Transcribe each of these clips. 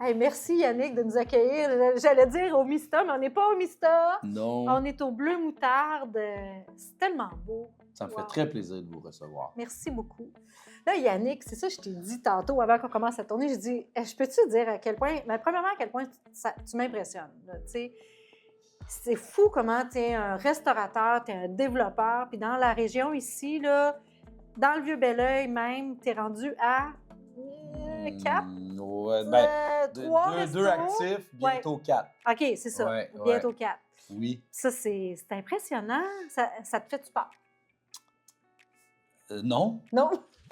Hey, merci Yannick de nous accueillir. J'allais dire au Mista, mais on n'est pas au Mista. Non. On est au Bleu Moutarde. C'est tellement beau. Ça me fait très plaisir de vous recevoir. Merci beaucoup. Là, Yannick, c'est ça que je t'ai dit tantôt avant qu'on commence à tourner. Je dis, je peux-tu dire à quel point, mais premièrement, à quel point tu m'impressionnes. C'est fou comment tu es un restaurateur, tu es un développeur. Puis dans la région ici, là, dans le Vieux-Belleuil même, tu es rendu à 4? Ouais, 3 deux actifs, bientôt 4. OK, c'est ça. Ouais, Bientôt 4. Oui. Ça, c'est impressionnant. Ça te fait-tu peur? Non. Non?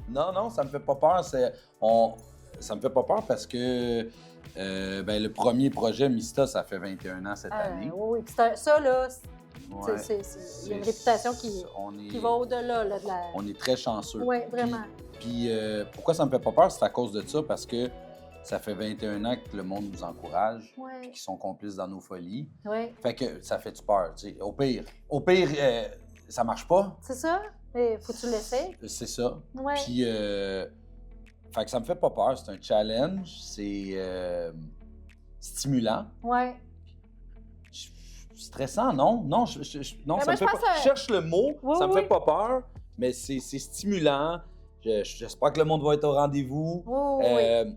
Non, ça me fait pas peur. Ça me fait pas peur parce que le premier projet Mista, ça fait 21 ans cette année. Oui. Puis ça, là, Ouais. il y a une réputation qui va au-delà là, de la... On est très chanceux. Oui, vraiment. Puis pourquoi ça me fait pas peur? C'est à cause de ça, parce que ça fait 21 ans que le monde nous encourage, Ouais. qu'ils sont complices dans nos folies. Oui. Fait que ça fait du peur, tu sais. Au pire, ça marche pas. C'est ça? Mais faut que tu l'essayes. C'est ça. Ouais. Puis, fait que ça me fait pas peur. C'est un challenge. C'est stimulant. Oui. Stressant, non? Non, non, ça me fait pas... Je cherche le mot. Oui, ça me fait pas peur, mais c'est stimulant. J'espère que le monde va être au rendez-vous. Oui.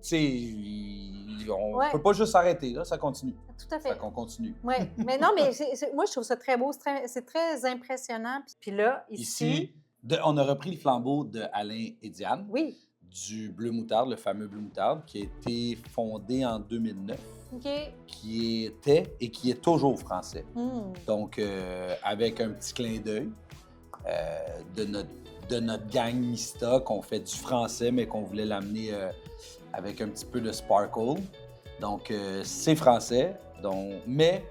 Tu sais, on peut pas juste s'arrêter, là, ça continue. Tout à fait. Fait qu'on continue. Oui, mais non, mais moi, je trouve ça très beau, c'est très impressionnant. Puis là, ici... On a repris le flambeau de Alain et Diane. Oui. Du Bleu Moutarde, le fameux Bleu Moutarde, qui a été fondé en 2009. OK. Qui était et qui est toujours français. Donc, avec un petit clin d'œil de notre gang Mista, qu'on fait du français, mais qu'on voulait l'amener avec un petit peu de sparkle. Donc, c'est français, mais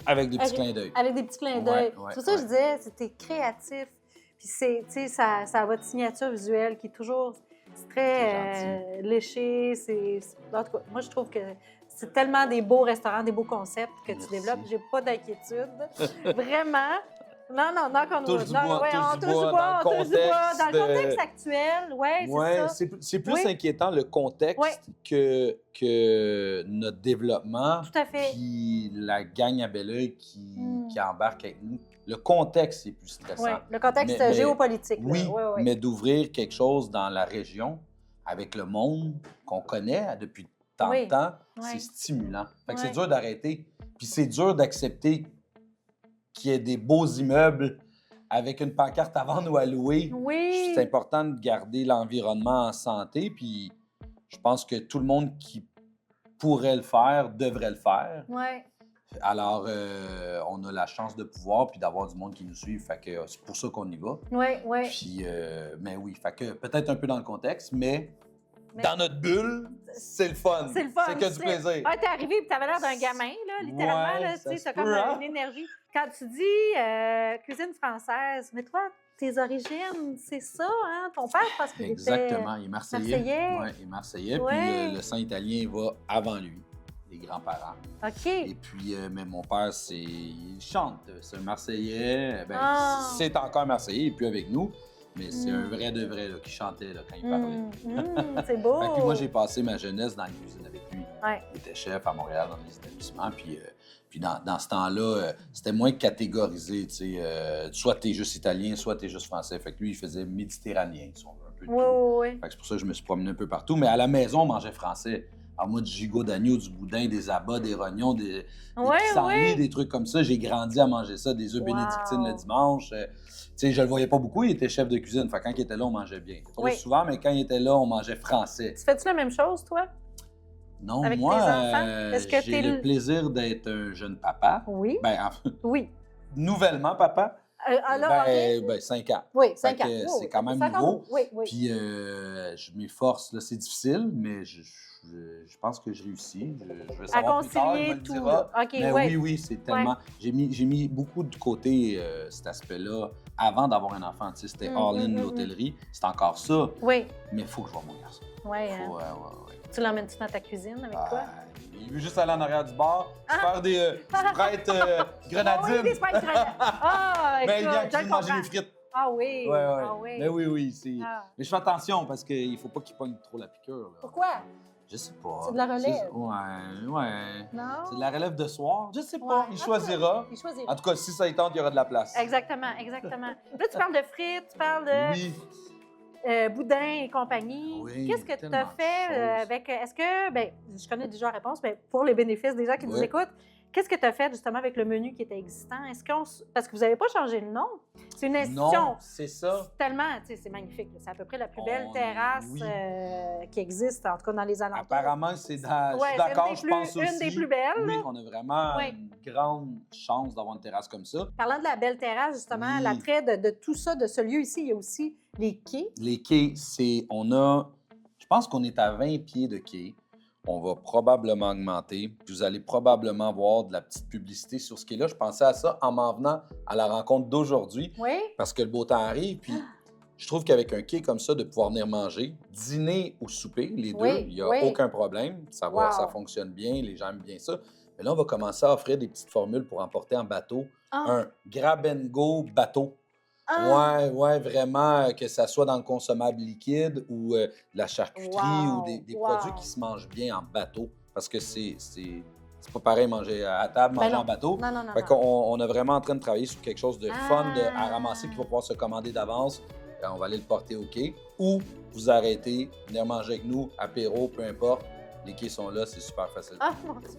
avec des petits clins d'œil. Avec des petits clins d'œil. Ouais, c'est pour ça que je disais, c'était créatif. Puis ça a votre signature visuelle qui est toujours très léchée. En tout cas, moi, je trouve que c'est tellement des beaux restaurants, des beaux concepts que tu développes. J'ai pas d'inquiétude. Vraiment. Non, qu'on touche du bois. On touche du bois. Dans le contexte actuel, c'est ça. C'est plus inquiétant le contexte que notre développement. Tout à fait. Puis la gang à Belleuil qui embarque avec nous. Le contexte est plus stressant. Oui, le contexte géopolitique. Oui, mais d'ouvrir quelque chose dans la région avec le monde qu'on connaît depuis tant de temps, c'est stimulant. Fait que c'est dur d'arrêter. Puis c'est dur d'accepter qu'il y ait des beaux immeubles avec une pancarte à vendre ou à louer. Oui. C'est important de garder l'environnement en santé. Puis je pense que tout le monde qui pourrait le faire devrait le faire. Oui. Alors, on a la chance de pouvoir puis d'avoir du monde qui nous suit. Fait que c'est pour ça qu'on y va. Oui. Puis, mais oui, fait que peut-être un peu dans le contexte, mais dans notre bulle, c'est le fun. C'est le fun. C'est que du plaisir. Ah, t'es arrivé et t'avais l'air d'un gamin, là, littéralement. Là, tu sais, t'as comme une énergie. Quand tu dis cuisine française, mais toi, tes origines, c'est ça, hein? Ton père, parce qu'il était... Exactement, il est marseillais. Oui, il est marseillais. Puis le sang italien va avant lui. Les grands-parents. OK. Et puis, mais mon père, il chante. C'est un Marseillais. C'est encore Marseillais, il est plus avec nous. Mais c'est un vrai de vrai là, qui chantait là, quand il parlait. C'est beau. Puis moi, j'ai passé ma jeunesse dans la cuisine avec lui. Ouais. Il était chef à Montréal dans les établissements. Puis dans ce temps-là, c'était moins catégorisé. Soit tu es juste italien, soit tu es juste français. Fait que lui, il faisait méditerranéen, si on veut, un peu de tout. Oui. Fait que c'est pour ça que je me suis promené un peu partout. Mais à la maison, on mangeait français. Alors moi, du gigot d'agneau, du boudin, des abats, des rognons, des pissenlits, des trucs comme ça. J'ai grandi à manger ça, des œufs bénédictines le dimanche. Je le voyais pas beaucoup, il était chef de cuisine. Fait que quand il était là, on mangeait bien. Pas souvent, mais quand il était là, on mangeait français. Tu fais-tu la même chose, toi? Non, avec moi, tes enfants? J'ai le plaisir d'être un jeune papa. Oui. Oui. Nouvellement papa. Alors, 5 ans. Oui, 5 ans. C'est quand même nouveau. Oui. Puis je m'efforce, là, c'est difficile, mais je pense que je réussis. Je vais savoir plus tard, il me le dira. Mais oui, c'est tellement... J'ai mis beaucoup de côté cet aspect-là avant d'avoir un enfant. Tu sais, c'était all-in l'hôtellerie. C'est encore ça. Oui. Mais il faut que je vois mon garçon. Oui. Tu l'emmènes-tu dans ta cuisine avec toi? Il veut juste aller en arrière du bar, se faire des sprites grenadines. Oui, des sprites grenadines. Mais il écoute, vient manger les frites. Ah oui. Ouais. Mais oui. Mais je fais attention parce qu'il ne faut pas qu'il pogne trop la piqûre. Là. Pourquoi? Je sais pas. C'est de la relève. Ouais. Non? C'est de la relève de soir? Je sais pas. Ouais. Il choisira. Il choisira. En tout cas, si ça y tente, il y aura de la place. Exactement. Là, tu parles de frites, tu parles de Oui. boudin et compagnie. Oui, Qu'est-ce que tu tellement as fait de choses. avec... Est-ce que... Bien, je connais déjà la réponse, mais pour les bénéfices des gens qui nous Oui. écoutent, qu'est-ce que tu as fait justement avec le menu qui était existant? Parce que vous n'avez pas changé le nom. C'est une institution. Non, c'est ça. Tellement, tu sais, c'est magnifique. C'est à peu près la plus belle terrasse Oui. qui existe, en tout cas dans les alentours. Apparemment, c'est dans... Ouais, je suis d'accord, c'est je pense aussi. une des plus belles. Oui, on a vraiment Ouais. une grande chance d'avoir une terrasse comme ça. Parlant de la belle terrasse, justement, Oui. l'attrait de tout ça, de ce lieu ici, il y a aussi les quais. Les quais, je pense qu'on est à 20 pieds de quais. On va probablement augmenter. Vous allez probablement voir de la petite publicité sur ce quai-là. Je pensais à ça en m'en venant à la rencontre d'aujourd'hui Oui. parce que le beau temps arrive. Puis je trouve qu'avec un quai comme ça, de pouvoir venir manger, dîner ou souper, les Oui, deux, il n'y a oui. aucun problème. Ça fonctionne bien, les gens aiment bien ça. Mais là, on va commencer à offrir des petites formules pour emporter en bateau. Un grab and go bateau. Ouais, vraiment, que ça soit dans le consommable liquide ou de la charcuterie ou des produits qui se mangent bien en bateau. Parce que c'est pas pareil manger à table, manger en bateau. Non. Fait qu'on est vraiment en train de travailler sur quelque chose de fun à ramasser qu'il va pouvoir se commander d'avance. On va aller le porter au quai. Ou vous arrêter, venir manger avec nous, apéro, peu importe. Les quais sont là, c'est super facile. Ah, mon Dieu!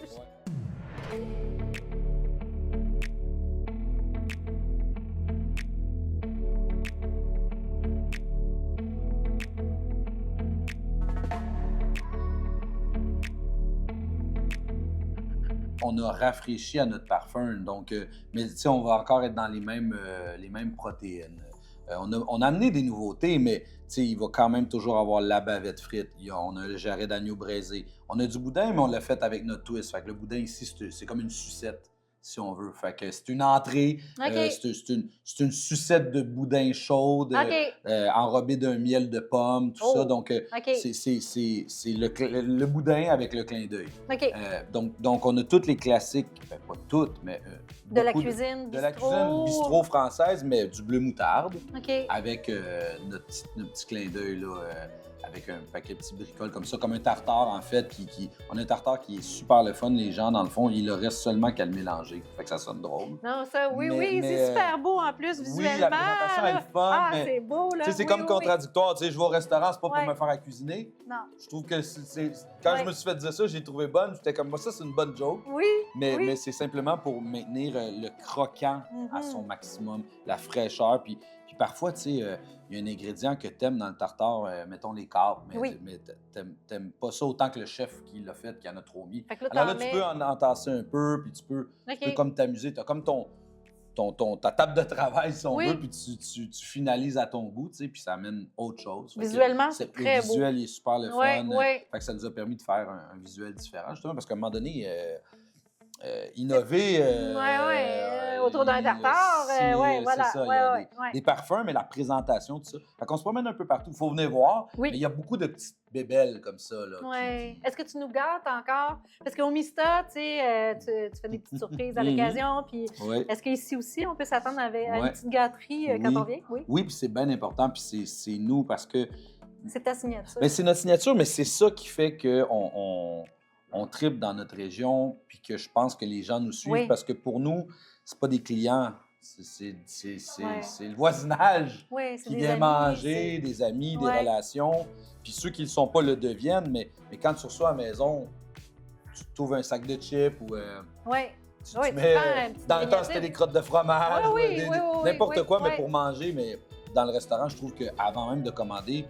On a rafraîchi à notre parfum, donc, mais tu sais, on va encore être dans les mêmes protéines. On a amené des nouveautés, mais tu sais, il va quand même toujours avoir la bavette frite. On a le jarret d'agneau braisé. On a du boudin, mais on l'a fait avec notre twist. Fait que le boudin ici, c'est comme une sucette, si on veut. Fait que c'est une entrée, c'est une sucette de boudin chaude, enrobée d'un miel de pomme, tout ça. Donc, c'est le boudin avec le clin d'œil. Donc, on a toutes les classiques, ben, pas toutes, mais de la cuisine bistrot française, mais du bleu moutarde, OK. avec notre petit clin d'œil, là, avec un paquet de petits bricoles comme ça, comme un tartare, en fait. On a un tartare qui est super le fun, les gens, dans le fond, il leur reste seulement qu'à le mélanger. Fait que ça sonne drôle. Non, ça, oui, Mais c'est super beau en plus, visuellement. Oui, la présentation est le fun, Ah, mais c'est beau, là. tu sais, c'est comme contradictoire. Tu sais, je vais au restaurant, c'est pas pour me faire à cuisiner. Non. Je trouve que quand je me suis fait dire ça, j'ai trouvé bonne. J'étais comme, moi, ça, c'est une bonne joke. Oui. Mais c'est simplement pour maintenir le croquant à son maximum, la fraîcheur. Puis parfois, tu sais, il y a un ingrédient que t'aimes dans le tartare, mettons les câbles, mais t'aimes pas ça autant que le chef qui l'a fait, qui en a trop mis. Alors là, tu peux en tasser un peu, puis tu peux comme t'amuser. T'as comme ta table de travail, si on veut, puis tu finalises à ton goût, tu sais, puis ça amène autre chose. Visuellement, c'est très beau. Le visuel, il est super le fun. Fait que ça nous a permis de faire un visuel différent, justement, parce qu'à un moment donné, innover... autour d'un tartare, voilà. C'est ça, il y a des parfums, mais la présentation, tout ça. Fait qu'on se promène un peu partout. Il faut venir voir, mais il y a beaucoup de petites bébelles comme ça. Là, Est-ce que tu nous gâtes encore? Parce qu'au Mista, tu sais, tu fais des petites surprises à l'occasion. Puis est-ce qu'ici aussi, on peut s'attendre à une petite gâterie quand on vient? Oui, puis c'est bien important, puis c'est nous parce que... C'est ta signature. C'est notre signature, mais c'est ça qui fait qu'on tripe dans notre région, puis que je pense que les gens nous suivent, parce que pour nous, c'est pas des clients, c'est le voisinage qui vient manger, des amis, des relations. Puis ceux qui ne le sont pas le deviennent, mais quand tu reçois à la maison, tu trouves un sac de chips ou tu mets, dans le temps, c'était des crottes de fromage, n'importe quoi, mais pour manger. Mais dans le restaurant, je trouve qu'avant même de commander,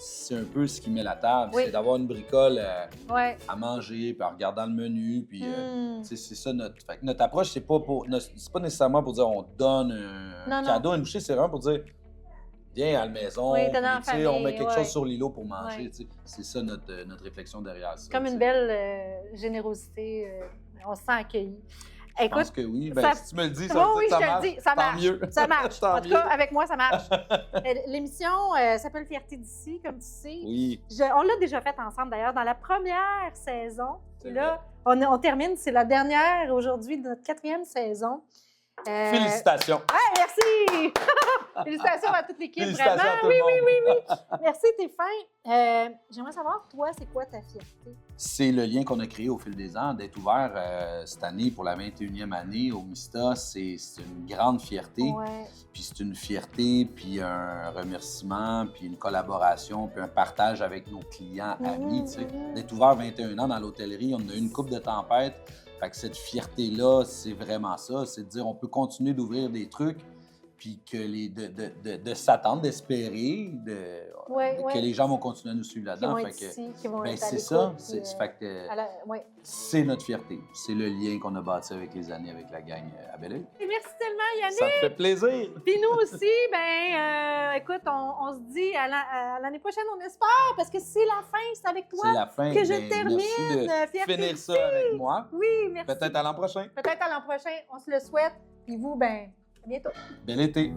c'est un peu ce qui met la table, c'est d'avoir une bricole à manger, puis en regardant le menu, puis c'est ça notre approche, c'est pas nécessairement pour dire on donne un cadeau à une bouchée, c'est vraiment pour dire viens à la maison, puis, on met quelque chose sur l'îlot pour manger, c'est ça notre réflexion derrière ça. Comme une belle générosité, on se sent accueilli. Je pense que oui. Ben, si tu me le dis, ça veut dire que ça marche. Ça marche. Mieux. Ça marche. En tout cas, avec moi, ça marche. L'émission s'appelle Fierté d'ici, comme tu sais. Oui. On l'a déjà faite ensemble, d'ailleurs, dans la première saison. Puis là, on termine, c'est la dernière aujourd'hui de notre 4e saison. Félicitations. Ah, merci! Félicitations à toute l'équipe, Félicitations vraiment. à tout le monde. Oui. Merci, t'es fin. J'aimerais savoir, toi, c'est quoi ta fierté? C'est le lien qu'on a créé au fil des ans, d'être ouvert cette année pour la 21e année au Mista. C'est une grande fierté. Ouais. Puis c'est une fierté, puis un remerciement, puis une collaboration, puis un partage avec nos clients, amis. Tu sais. D'être ouvert 21 ans dans l'hôtellerie, on a eu une coupe de tempête. Fait que cette fierté-là, c'est vraiment ça. C'est de dire on peut continuer d'ouvrir des trucs, puis que de s'attendre, d'espérer que les gens vont continuer à nous suivre là-dedans. C'est ça. C'est notre fierté. C'est le lien qu'on a bâti avec les années avec la gang à Belle-Île. Merci tellement, Yannick! Ça me fait plaisir! Puis nous aussi, écoute, on se dit à l'année prochaine, on espère, parce que c'est la fin, c'est avec toi c'est la fin. que je termine. Merci de finir ça avec moi. Oui, merci. Peut-être à l'an prochain. Peut-être à l'an prochain, on se le souhaite. Puis vous, à bientôt. Bel été!